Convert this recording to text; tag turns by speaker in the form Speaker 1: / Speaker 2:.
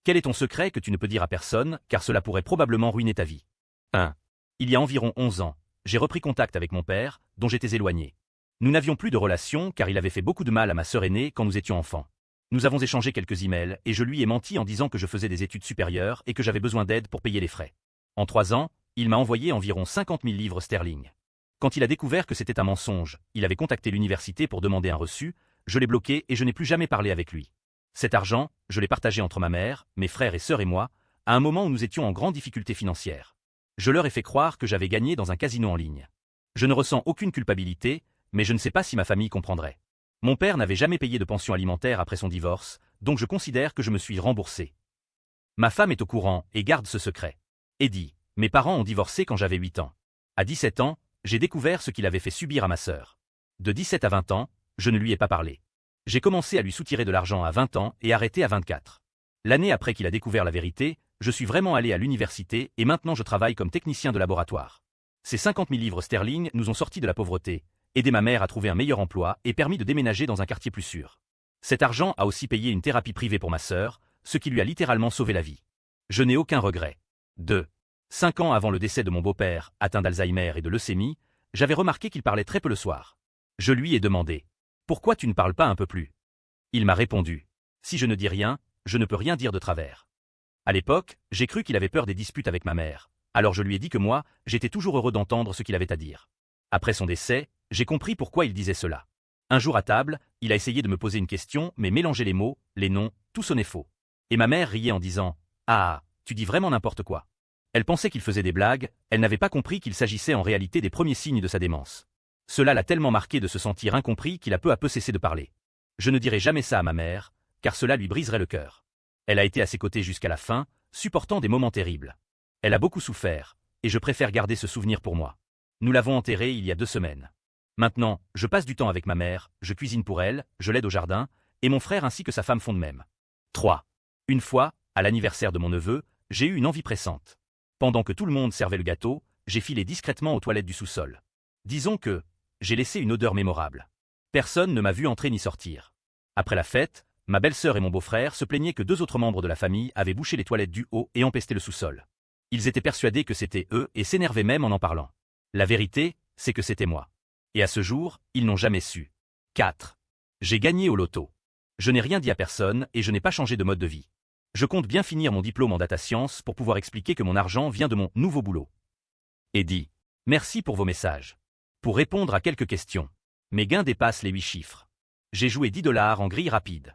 Speaker 1: Quel est ton secret que tu ne peux dire à personne, car cela pourrait probablement ruiner ta vie? 1. Il y a environ 11 ans, j'ai repris contact avec mon père, dont j'étais éloigné. Nous n'avions plus de relation car il avait fait beaucoup de mal à ma sœur aînée quand nous étions enfants. Nous avons échangé quelques emails et je lui ai menti en disant que je faisais des études supérieures et que j'avais besoin d'aide pour payer les frais. En 3 ans, il m'a envoyé environ 50 000 livres sterling. Quand il a découvert que c'était un mensonge, il avait contacté l'université pour demander un reçu, je l'ai bloqué et je n'ai plus jamais parlé avec lui. Cet argent, je l'ai partagé entre ma mère, mes frères et sœurs et moi, à un moment où nous étions en grande difficulté financière. Je leur ai fait croire que j'avais gagné dans un casino en ligne. Je ne ressens aucune culpabilité, mais je ne sais pas si ma famille comprendrait. Mon père n'avait jamais payé de pension alimentaire après son divorce, donc je considère que je me suis remboursé. Ma femme est au courant et garde ce secret. Eddie, mes parents ont divorcé quand j'avais 8 ans. À 17 ans, j'ai découvert ce qu'il avait fait subir à ma sœur. De 17 à 20 ans, je ne lui ai pas parlé. J'ai commencé à lui soutirer de l'argent à 20 ans et arrêté à 24. L'année après qu'il a découvert la vérité, je suis vraiment allé à l'université et maintenant je travaille comme technicien de laboratoire. Ces 50 000 livres sterling nous ont sortis de la pauvreté, aidé ma mère à trouver un meilleur emploi et permis de déménager dans un quartier plus sûr. Cet argent a aussi payé une thérapie privée pour ma sœur, ce qui lui a littéralement sauvé la vie. Je n'ai aucun regret. 2. 5 ans avant le décès de mon beau-père, atteint d'Alzheimer et de leucémie, j'avais remarqué qu'il parlait très peu le soir. Je lui ai demandé « Pourquoi tu ne parles pas un peu plus ?» Il m'a répondu « Si je ne dis rien, je ne peux rien dire de travers. » À l'époque, j'ai cru qu'il avait peur des disputes avec ma mère, alors je lui ai dit que moi, j'étais toujours heureux d'entendre ce qu'il avait à dire. Après son décès, j'ai compris pourquoi il disait cela. Un jour à table, il a essayé de me poser une question, mais mélanger les mots, les noms, tout sonnait faux. Et ma mère riait en disant « Ah, tu dis vraiment n'importe quoi. » Elle pensait qu'il faisait des blagues, elle n'avait pas compris qu'il s'agissait en réalité des premiers signes de sa démence. Cela l'a tellement marqué de se sentir incompris qu'il a peu à peu cessé de parler. Je ne dirai jamais ça à ma mère, car cela lui briserait le cœur. Elle a été à ses côtés jusqu'à la fin, supportant des moments terribles. Elle a beaucoup souffert, et je préfère garder ce souvenir pour moi. Nous l'avons enterrée il y a 2 semaines. Maintenant, je passe du temps avec ma mère, je cuisine pour elle, je l'aide au jardin, et mon frère ainsi que sa femme font de même. 3. Une fois, à l'anniversaire de mon neveu, j'ai eu une envie pressante. Pendant que tout le monde servait le gâteau, j'ai filé discrètement aux toilettes du sous-sol. Disons que j'ai laissé une odeur mémorable. Personne ne m'a vu entrer ni sortir. Après la fête, ma belle-sœur et mon beau-frère se plaignaient que 2 autres membres de la famille avaient bouché les toilettes du haut et empesté le sous-sol. Ils étaient persuadés que c'était eux et s'énervaient même en parlant. La vérité, c'est que c'était moi. Et à ce jour, ils n'ont jamais su. 4. J'ai gagné au loto. Je n'ai rien dit à personne et je n'ai pas changé de mode de vie. Je compte bien finir mon diplôme en data science pour pouvoir expliquer que mon argent vient de mon nouveau boulot. Eddie, merci pour vos messages. Pour répondre à quelques questions, mes gains dépassent les 8 chiffres. J'ai joué $10 en grille rapide.